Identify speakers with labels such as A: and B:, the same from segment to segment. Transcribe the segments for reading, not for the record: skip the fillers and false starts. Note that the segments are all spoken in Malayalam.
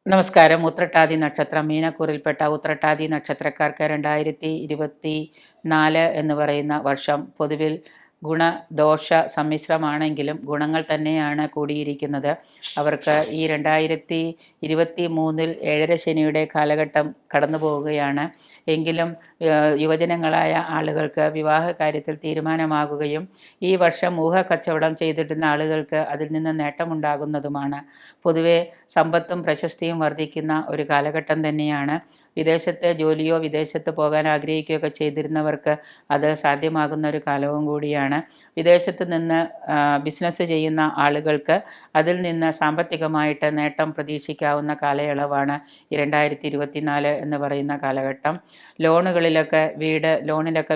A: നമസ്കാരം. ഉത്രട്ടാതി നക്ഷത്രം മീനക്കൂറിൽപ്പെട്ട ഉത്രട്ടാതി നക്ഷത്രക്കാർക്ക് 2024 എന്ന് പറയുന്ന വർഷം പൊതുവിൽ ഗുണദോഷ സമ്മിശ്രമാണെങ്കിലും ഗുണങ്ങൾ തന്നെയാണ് കൂടിയിരിക്കുന്നത്. അവർക്ക് ഈ 2023 ഏഴര ശനിയുടെ കാലഘട്ടം കടന്നു പോവുകയാണ്. എങ്കിലും യുവജനങ്ങളായ ആളുകൾക്ക് വിവാഹ കാര്യത്തിൽ തീരുമാനമാകുകയും ഈ വർഷം ഊഹക്കച്ചവടം ചെയ്തിട്ടുന്ന ആളുകൾക്ക് അതിൽ നിന്ന് നേട്ടമുണ്ടാകുന്നതുമാണ്. പൊതുവെ സമ്പത്തും പ്രശസ്തിയും വർദ്ധിക്കുന്ന ഒരു കാലഘട്ടം തന്നെയാണ്. വിദേശത്തെ ജോലിയോ വിദേശത്ത് പോകാൻ ആഗ്രഹിക്കുകയൊക്കെ ചെയ്തിരുന്നവർക്ക് അത് സാധ്യമാകുന്ന ഒരു കാലവും കൂടിയാണ്. വിദേശത്ത് നിന്ന് ബിസിനസ് ചെയ്യുന്ന ആളുകൾക്ക് അതിൽ നിന്ന് സാമ്പത്തികമായിട്ട് നേട്ടം പ്രതീക്ഷിക്കാവുന്ന കാലയളവാണ് ഈ 2024 എന്ന് പറയുന്ന കാലഘട്ടം. ലോണിലൊക്കെ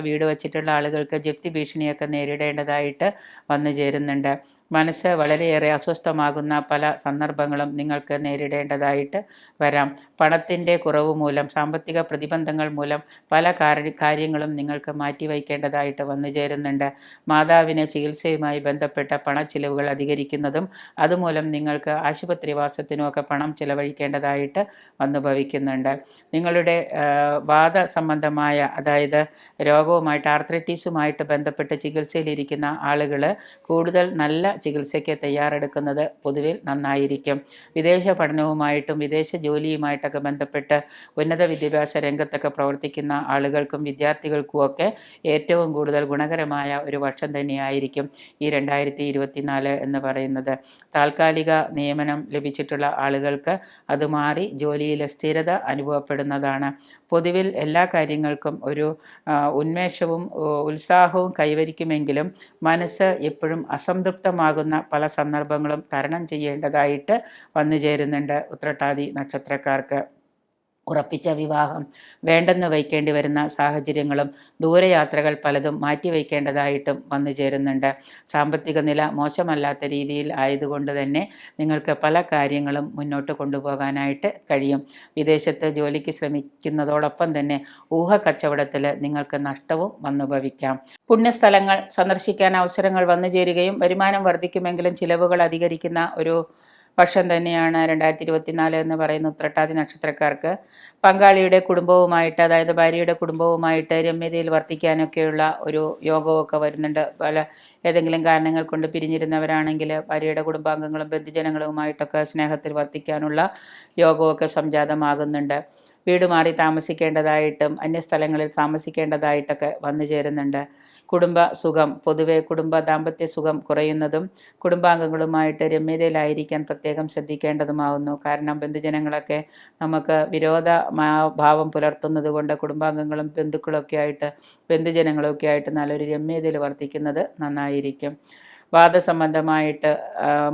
A: വീട് വച്ചിട്ടുള്ള ആളുകൾക്ക് ജപ്തി ഭീഷണിയൊക്കെ നേരിടേണ്ടതായിട്ട് വന്നു ചേരുന്നുണ്ട്. മനസ്സ് വളരെയേറെ അസ്വസ്ഥമാകുന്ന പല സന്ദർഭങ്ങളും നിങ്ങൾക്ക് നേരിടേണ്ടതായിട്ട് വരാം. പണത്തിൻ്റെ കുറവ് മൂലം, സാമ്പത്തിക പ്രതിബന്ധങ്ങൾ മൂലം പല കാര്യങ്ങളും നിങ്ങൾക്ക് മാറ്റിവയ്ക്കേണ്ടതായിട്ട് വന്നു ചേരുന്നുണ്ട്. മാതാവിന് ചികിത്സയുമായി ബന്ധപ്പെട്ട പണച്ചിലവുകൾ അധികരിക്കുന്നതും അതുമൂലം നിങ്ങൾക്ക് ആശുപത്രിവാസത്തിനുമൊക്കെ പണം ചിലവഴിക്കേണ്ടതായിട്ട് വന്നു ഭവിക്കുന്നുണ്ട്. നിങ്ങളുടെ വാദസംബന്ധമായ, അതായത് രോഗവുമായിട്ട്, ആർത്രൈറ്റിസുമായിട്ട് ബന്ധപ്പെട്ട് ചികിത്സയിലിരിക്കുന്ന ആളുകൾ കൂടുതൽ നല്ല ചികിത്സയ്ക്ക് തയ്യാറെടുക്കുന്നത് പൊതുവിൽ നന്നായിരിക്കും. വിദേശ പഠനവുമായിട്ടും വിദേശ ജോലിയുമായിട്ടൊക്കെ ബന്ധപ്പെട്ട് ഉന്നത വിദ്യാഭ്യാസ രംഗത്തൊക്കെ പ്രവർത്തിക്കുന്ന ആളുകൾക്കും വിദ്യാർത്ഥികൾക്കുമൊക്കെ ഏറ്റവും കൂടുതൽ ഗുണകരമായ ഒരു വർഷം തന്നെയായിരിക്കും ഈ 2024 എന്ന് പറയുന്നത്. താൽക്കാലിക നിയമനം ലഭിച്ചിട്ടുള്ള ആളുകൾക്ക് അത് മാറി ജോലിയിലെ സ്ഥിരത അനുഭവപ്പെടുന്നതാണ്. പൊതുവിൽ എല്ലാ കാര്യങ്ങൾക്കും ഒരു ഉന്മേഷവും ഉത്സാഹവും കൈവരിക്കുമെങ്കിലും മനസ്സ് എപ്പോഴും അസംതൃപ്തമാകുന്ന പല സന്ദർഭങ്ങളും തരണം ചെയ്യേണ്ടതായിട്ട് വന്നു ചേരുന്നുണ്ട് ഉത്രട്ടാതി നക്ഷത്രക്കാർക്ക്. ഉറപ്പിച്ച വിവാഹം വേണ്ടെന്ന് വയ്ക്കേണ്ടി വരുന്ന സാഹചര്യങ്ങളും ദൂരയാത്രകൾ പലതും മാറ്റിവയ്ക്കേണ്ടതായിട്ടും വന്നു ചേരുന്നുണ്ട്. സാമ്പത്തിക നില മോശമല്ലാത്ത രീതിയിൽ ആയതുകൊണ്ട് തന്നെ നിങ്ങൾക്ക് പല കാര്യങ്ങളും മുന്നോട്ട് കൊണ്ടുപോകാനായിട്ട് കഴിയും. വിദേശത്ത് ജോലിക്ക് ശ്രമിക്കുന്നതോടൊപ്പം തന്നെ ഊഹക്കച്ചവടത്തിൽ നിങ്ങൾക്ക് നഷ്ടവും വന്നു ഭവിക്കാം. പുണ്യസ്ഥലങ്ങൾ സന്ദർശിക്കാൻ അവസരങ്ങൾ വന്നു ചേരുകയും വരുമാനം വർദ്ധിക്കുമെങ്കിലും ചിലവുകൾ അധികരിക്കുന്ന ഒരു വർഷം തന്നെയാണ് 2024 എന്ന് പറയുന്ന ഉത്രട്ടാതി നക്ഷത്രക്കാർക്ക്. പങ്കാളിയുടെ കുടുംബവുമായിട്ട്, അതായത് ഭാര്യയുടെ കുടുംബവുമായിട്ട് രമ്യതയിൽ വർത്തിക്കാനൊക്കെയുള്ള ഒരു യോഗമൊക്കെ വരുന്നുണ്ട്. ഏതെങ്കിലും കാരണങ്ങൾ കൊണ്ട് പിരിഞ്ഞിരുന്നവരാണെങ്കിൽ ഭാര്യയുടെ കുടുംബാംഗങ്ങളും ബന്ധുജനങ്ങളുമായിട്ടൊക്കെ സ്നേഹത്തിൽ വർത്തിക്കാനുള്ള യോഗമൊക്കെ സംജാതമാകുന്നുണ്ട്. വീട് മാറി താമസിക്കേണ്ടതായിട്ടും അന്യസ്ഥലങ്ങളിൽ താമസിക്കേണ്ടതായിട്ടൊക്കെ വന്നു ചേരുന്നുണ്ട്. പൊതുവെ ദാമ്പത്യ സുഖം കുറയുന്നതും കുടുംബാംഗങ്ങളുമായിട്ട് രമ്യതയിലായിരിക്കാൻ പ്രത്യേകം ശ്രദ്ധിക്കേണ്ടതുമാവുന്നു. കാരണം ബന്ധുജനങ്ങളൊക്കെ നമുക്ക് ഭാവം പുലർത്തുന്നത് കൊണ്ട് കുടുംബാംഗങ്ങളും ബന്ധുജനങ്ങളൊക്കെ ആയിട്ട് നല്ലൊരു രമ്യതയിൽ വർത്തിക്കുന്നത് നന്നായിരിക്കും. വാദസംബന്ധമായിട്ട്,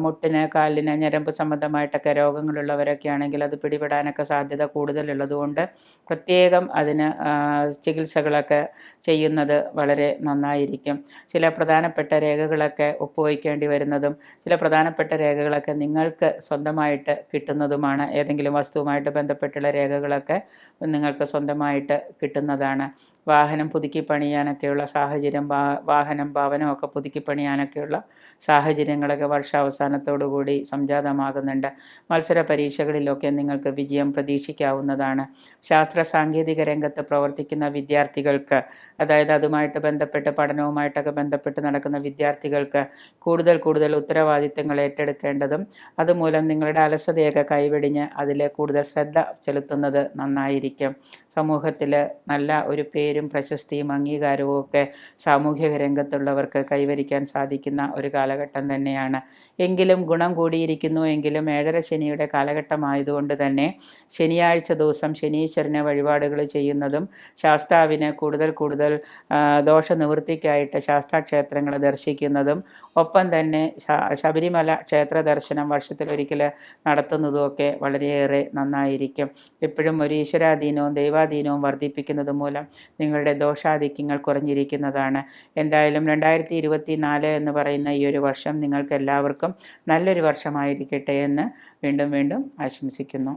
A: മുട്ടിന്, കാലിന്, ഞരമ്പ് സംബന്ധമായിട്ടൊക്കെ രോഗങ്ങളുള്ളവരൊക്കെ ആണെങ്കിൽ അത് പിടിപെടാനൊക്കെ സാധ്യത കൂടുതലുള്ളതുകൊണ്ട് പ്രത്യേകം അതിന് ചികിത്സകളൊക്കെ ചെയ്യുന്നത് വളരെ നന്നായിരിക്കും. ചില പ്രധാനപ്പെട്ട രേഖകളൊക്കെ ഒപ്പുവയ്ക്കേണ്ടി വരുന്നതും ചില പ്രധാനപ്പെട്ട രേഖകളൊക്കെ നിങ്ങൾക്ക് സ്വന്തമായിട്ട് കിട്ടുന്നതുമാണ്. ഏതെങ്കിലും വസ്തുവുമായിട്ട് ബന്ധപ്പെട്ടുള്ള രേഖകളൊക്കെ നിങ്ങൾക്ക് സ്വന്തമായിട്ട് കിട്ടുന്നതാണ്. വാഹനം പുതുക്കി പണിയാനൊക്കെയുള്ള സാഹചര്യം, ഭവനമൊക്കെ പുതുക്കി പണിയാനൊക്കെയുള്ള സാഹചര്യങ്ങളൊക്കെ വർഷാവസാനത്തോടുകൂടി സംജാതമാകുന്നുണ്ട്. മത്സര പരീക്ഷകളിലൊക്കെ നിങ്ങൾക്ക് വിജയം പ്രതീക്ഷിക്കാവുന്നതാണ്. ശാസ്ത്ര സാങ്കേതിക രംഗത്ത് പ്രവർത്തിക്കുന്ന വിദ്യാർത്ഥികൾക്ക്, അതായത് അതുമായിട്ട് ബന്ധപ്പെട്ട് പഠനവുമായിട്ടൊക്കെ ബന്ധപ്പെട്ട് നടക്കുന്ന വിദ്യാർത്ഥികൾക്ക് കൂടുതൽ ഉത്തരവാദിത്തങ്ങൾ ഏറ്റെടുക്കേണ്ടതും അതുമൂലം നിങ്ങളുടെ അലസതയൊക്കെ കൈവെടിഞ്ഞ് അതിൽ കൂടുതൽ ശ്രദ്ധ ചെലുത്തുന്നത് നന്നായിരിക്കും. സമൂഹത്തിൽ നല്ല ഒരു പേരും പ്രശസ്തിയും അംഗീകാരവും ഒക്കെ സാമൂഹിക രംഗത്തുള്ളവർക്ക് കൈവരിക്കാൻ സാധിക്കുന്ന ഒരു കാലഘട്ടം തന്നെയാണ്. എങ്കിലും ഗുണം കൂടിയിരിക്കുന്നു. എങ്കിലും ഏഴര ശനിയുടെ കാലഘട്ടമായതുകൊണ്ട് തന്നെ ശനിയാഴ്ച ദിവസം ശനീശ്വരന് വഴിപാടുകൾ ചെയ്യുന്നതും ശാസ്താവിന് കൂടുതൽ ദോഷനിവൃത്തിക്കായിട്ട് ശാസ്താക്ഷേത്രങ്ങൾ ദർശിക്കുന്നതും ഒപ്പം തന്നെ ശബരിമല ക്ഷേത്ര ദർശനം വർഷത്തിലൊരിക്കൽ നടത്തുന്നതുമൊക്കെ വളരെയേറെ നന്നായിരിക്കും. എപ്പോഴും ഒരു ഈശ്വരാധീനവും ദൈവാധീനവും വർദ്ധിപ്പിക്കുന്നത് മൂലം നിങ്ങളുടെ ദോഷാധിക്യങ്ങൾ കുറഞ്ഞിരിക്കുന്നതാണ്. എന്തായാലും 2024 എന്ന് പറയുന്ന ഈ ഒരു വർഷം നിങ്ങൾക്ക് എല്ലാവർക്കും നല്ലൊരു വർഷമായിരിക്കട്ടെ എന്ന് വീണ്ടും ആശംസിക്കുന്നു.